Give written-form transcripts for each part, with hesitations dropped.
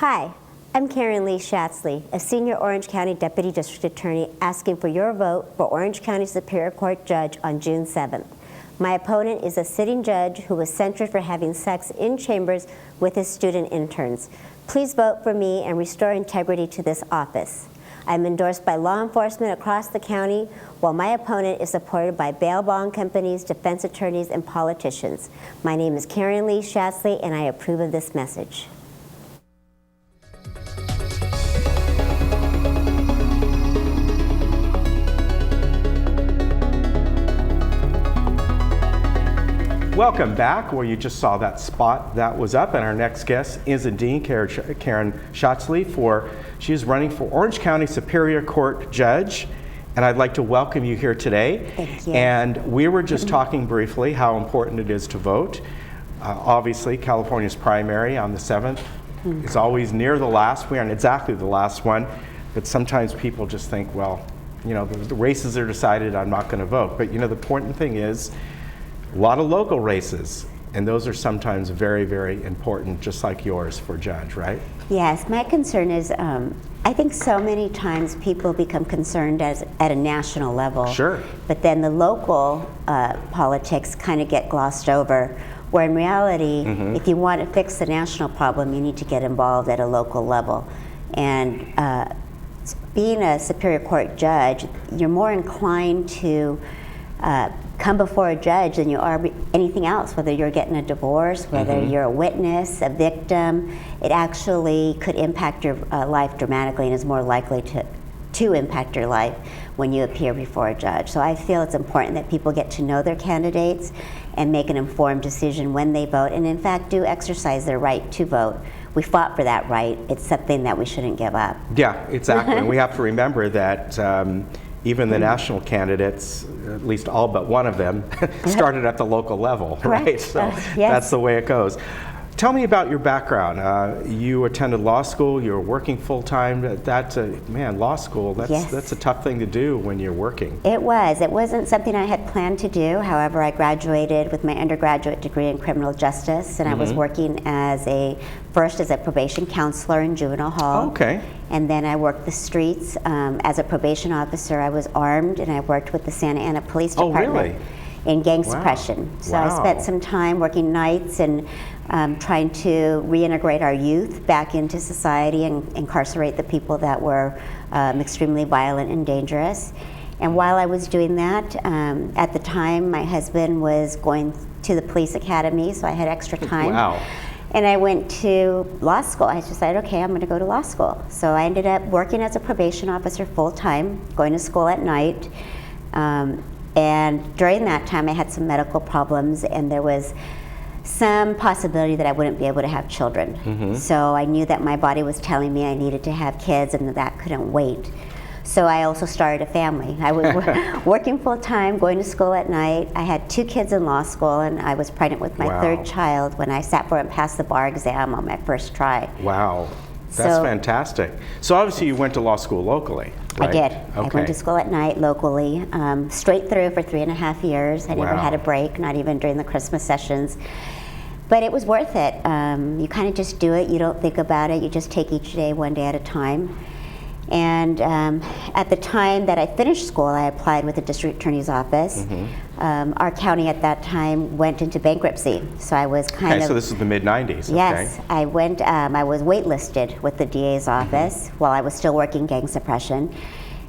Hi, I'm Karen Lee Schatzle, a senior Orange County Deputy District Attorney asking for your vote for Orange County Superior Court Judge on June 7th. My opponent is a sitting judge who was censured for having sex in chambers with his student interns. Please vote for me and restore integrity to this office. I'm endorsed by law enforcement across the county, while my opponent is supported by bail bond companies, defense attorneys, and politicians. My name is Karen Lee Schatzle, and I approve of this message. Welcome back, where you just saw that spot that was up, and our next guest is indeed Karen Schatzle. She is running for Orange County Superior Court Judge, and I'd like to welcome you here today. Thank you. And we were just talking briefly how important it is to vote. Obviously, California's primary on the 7th is always near the last. We aren't exactly the last one, but sometimes people just think, well, you know, the races are decided, I'm not going to vote. But you know, the important thing is, a lot of local races, and those are sometimes very, very important, just like yours for judge, right? Yes, my concern is, I think so many times people become concerned at a national level. Sure. But then the local politics kind of get glossed over, where in reality, if you want to fix the national problem, you need to get involved at a local level. And being a Superior Court judge, you're more inclined to come before a judge than you are anything else, whether you're getting a divorce, whether you're a witness, a victim. It actually could impact your life dramatically and is more likely to impact your life when you appear before a judge. So I feel it's important that people get to know their candidates and make an informed decision when they vote, and in fact do exercise their right to vote. We fought for that right. It's something that we shouldn't give up. Yeah, exactly. And we have to remember that even the national candidates, at least all but one of them, started at the local level, right? So yes. That's the way it goes. Tell me about your background. You attended law school, you were working full-time. Law school, that's a tough thing to do when you're working. It was. It wasn't something I had planned to do. However, I graduated with my undergraduate degree in criminal justice, and I was working first as a probation counselor in juvenile hall. Okay. And then I worked the streets. As a probation officer, I was armed, and I worked with the Santa Ana Police Department. Oh, really? In gang suppression. So I spent some time working nights and trying to reintegrate our youth back into society and incarcerate the people that were extremely violent and dangerous. And while I was doing that, at the time my husband was going to the police academy, so I had extra time. Wow. And I went to law school. I decided, okay, I'm going to go to law school. So I ended up working as a probation officer full-time, going to school at night. And during that time, I had some medical problems, and there was some possibility that I wouldn't be able to have children. So I knew that my body was telling me I needed to have kids, and that couldn't wait. So I also started a family. I was working full-time, going to school at night. I had 2 kids in law school, and I was pregnant with my third child when I sat for and passed the bar exam on my first try. Wow. That's fantastic. So obviously you went to law school locally, right? I did. Okay. I went to school at night locally, straight through for 3.5 years. I never had a break, not even during the Christmas sessions. But it was worth it. You kind of just do it. You don't think about it. You just take each day one day at a time. And at the time that I finished school, I applied with the district attorney's office. Our county at that time went into bankruptcy, so I was kind of... Okay, so this is the mid-90s, Yes, okay. I was waitlisted with the DA's office while I was still working gang suppression.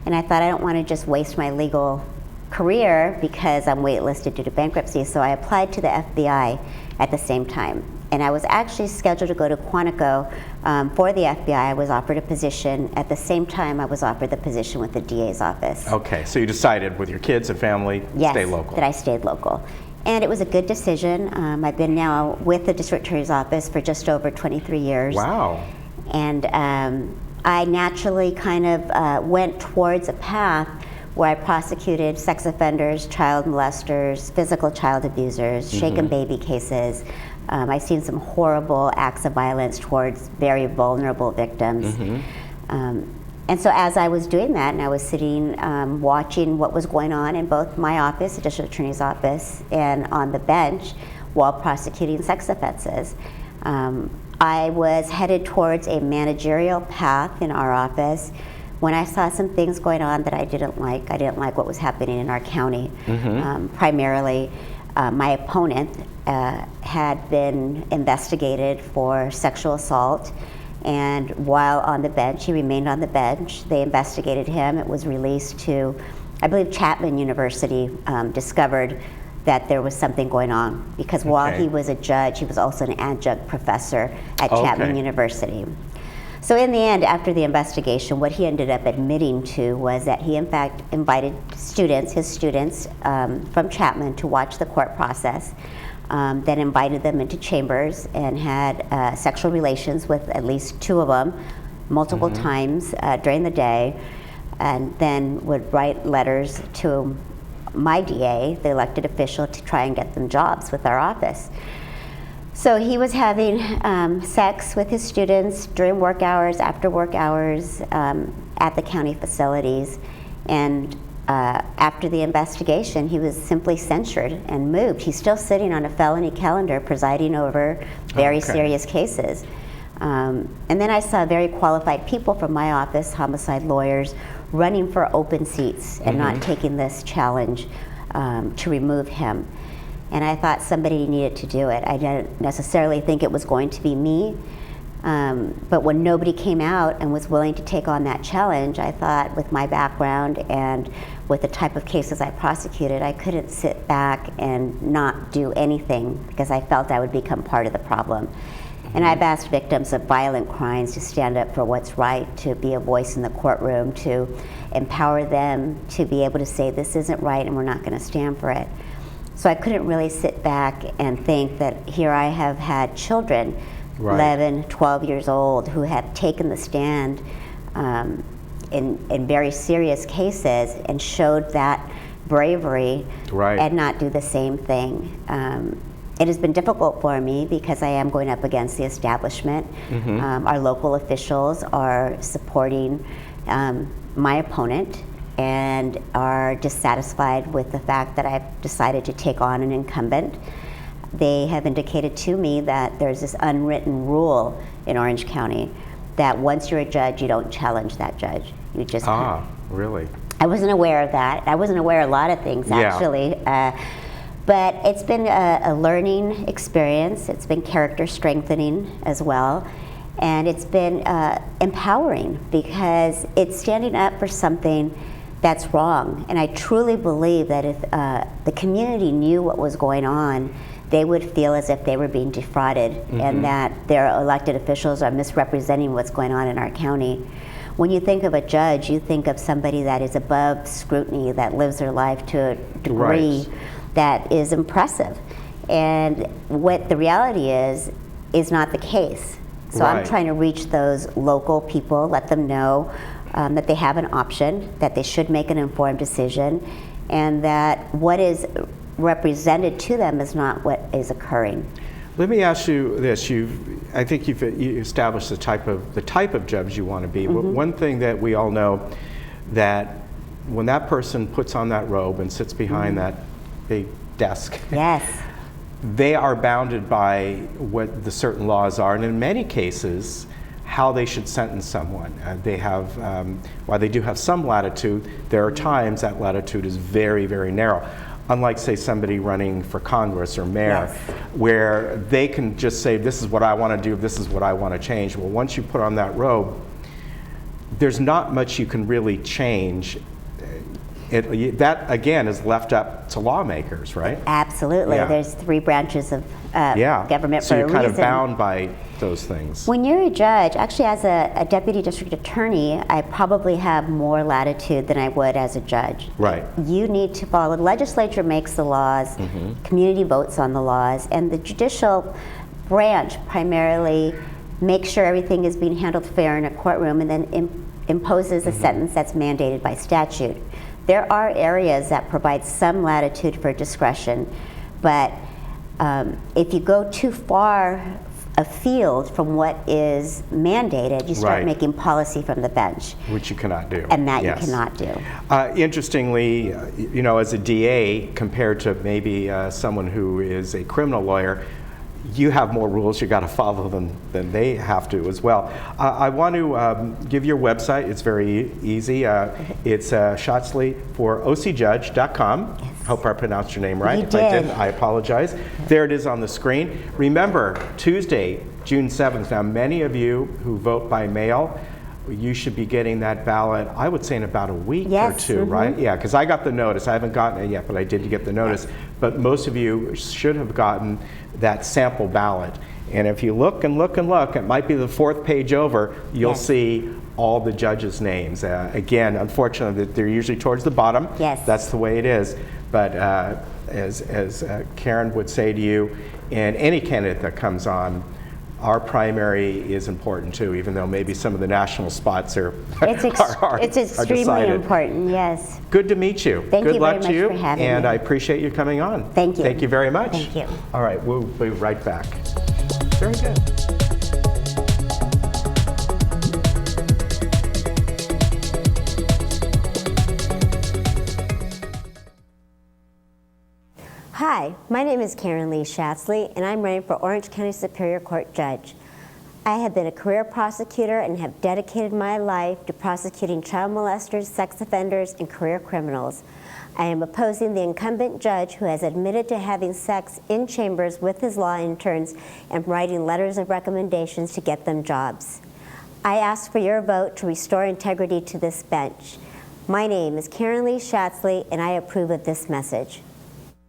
And I thought I don't want to just waste my legal career because I'm waitlisted due to bankruptcy, so I applied to the FBI at the same time. And I was actually scheduled to go to Quantico for the FBI. I was offered a position. At the same time, I was offered the position with the DA's office. Okay, so you decided with your kids and family, stay local. Yes, that I stayed local. And it was a good decision. I've been now with the district attorney's office for just over 23 years. Wow. And I naturally kind of went towards a path where I prosecuted sex offenders, child molesters, physical child abusers, shaken baby cases. I've seen some horrible acts of violence towards very vulnerable victims. And so as I was doing that, and I was sitting watching what was going on in both my office, the district attorney's office, and on the bench while prosecuting sex offenses, I was headed towards a managerial path in our office when I saw some things going on that I didn't like. I didn't like what was happening in our county. Primarily, my opponent had been investigated for sexual assault, and while on the bench, he remained on the bench. They investigated him. It was released to, I believe, Chapman University discovered that there was something going on, because while he was a judge, he was also an adjunct professor at Chapman University. So in the end, after the investigation, what he ended up admitting to was that he in fact invited students, his students from Chapman, to watch the court process, then invited them into chambers and had sexual relations with at least 2 of them multiple times during the day, and then would write letters to my DA, the elected official, to try and get them jobs with our office. So he was having sex with his students during work hours, after work hours, at the county facilities. And after the investigation, he was simply censured and moved. He's still sitting on a felony calendar presiding over very serious cases. And then I saw very qualified people from my office, homicide lawyers, running for open seats and not taking this challenge to remove him. And I thought somebody needed to do it. I didn't necessarily think it was going to be me, but when nobody came out and was willing to take on that challenge, I thought with my background and with the type of cases I prosecuted, I couldn't sit back and not do anything, because I felt I would become part of the problem. And I've asked victims of violent crimes to stand up for what's right, to be a voice in the courtroom, to empower them to be able to say this isn't right and we're not going to stand for it. So I couldn't really sit back and think that here I have had children, 11, 12 years old, who have taken the stand in very serious cases and showed that bravery and not do the same thing. It has been difficult for me because I am going up against the establishment. Our local officials are supporting my opponent and are dissatisfied with the fact that I've decided to take on an incumbent. They have indicated to me that there's this unwritten rule in Orange County that once you're a judge, you don't challenge that judge. You just really? I wasn't aware of that. I wasn't aware of a lot of things, actually. But it's been a learning experience. It's been character strengthening as well. And it's been empowering, because it's standing up for something that's wrong. And I truly believe that if the community knew what was going on, they would feel as if they were being defrauded and that their elected officials are misrepresenting what's going on in our county. When you think of a judge, you think of somebody that is above scrutiny, that lives their life to a degree that is impressive. And what the reality is not the case. So I'm trying to reach those local people, let them know that they have an option, that they should make an informed decision, and that what is represented to them is not what is occurring. Let me ask you this: I think you've established the type of judge you want to be. But one thing that we all know, that when that person puts on that robe and sits behind that big desk, they are bounded by what the certain laws are, and in many cases, how they should sentence someone. They have, while they do have some latitude, there are times that latitude is very, very narrow. Unlike, say, somebody running for Congress or mayor, where they can just say, this is what I want to do, this is what I want to change. Well, once you put on that robe, there's not much you can really change. That, again, is left up to lawmakers, right? Absolutely. There's 3 branches of government so for a reason. you're kind of bound by those things. When you're a judge, actually as a deputy district attorney, I probably have more latitude than I would as a judge. You need to follow. The legislature makes the laws, community votes on the laws, and the judicial branch primarily makes sure everything is being handled fair in a courtroom, and then imposes a sentence that's mandated by statute. There are areas that provide some latitude for discretion, but if you go too far afield from what is mandated, you start making policy from the bench. Which you cannot do. And that you cannot do. Interestingly, you know, as a DA, compared to maybe someone who is a criminal lawyer, you have more rules, you got to follow them than they have to as well. I want to give your website. It's very easy. It's Schatzle for ocjudge.com. Yes. Hope I pronounced your name right. You If I did. didn't, I apologize. There it is on the screen. Remember, Tuesday, June 7th. Now, many of you who vote by mail, you should be getting that ballot, I would say, in about a week Yes, or two, right? Yeah, because I got the notice. I haven't gotten it yet, but I did get the notice. But most of you should have gotten that sample ballot. And if you look and look and look, it might be the 4th page over, you'll Yes. see all the judges' names. Again, unfortunately, they're usually towards the bottom. Yes. That's the way it is. But as Karen would say to you, and any candidate that comes on, our primary is important too, even though maybe some of the national spots are It's extremely decided. important, yes. Good to meet you. Thank Good you luck very to much you, for having and me. I appreciate you coming on. Thank you. Thank you very much. Thank you. All right, we'll be right back. Very good. Hi, my name is Karen Lee Schatzle, and I'm running for Orange County Superior Court Judge. I have been a career prosecutor and have dedicated my life to prosecuting child molesters, sex offenders, and career criminals. I am opposing the incumbent judge who has admitted to having sex in chambers with his law interns and writing letters of recommendations to get them jobs. I ask for your vote to restore integrity to this bench. My name is Karen Lee Schatzle, and I approve of this message.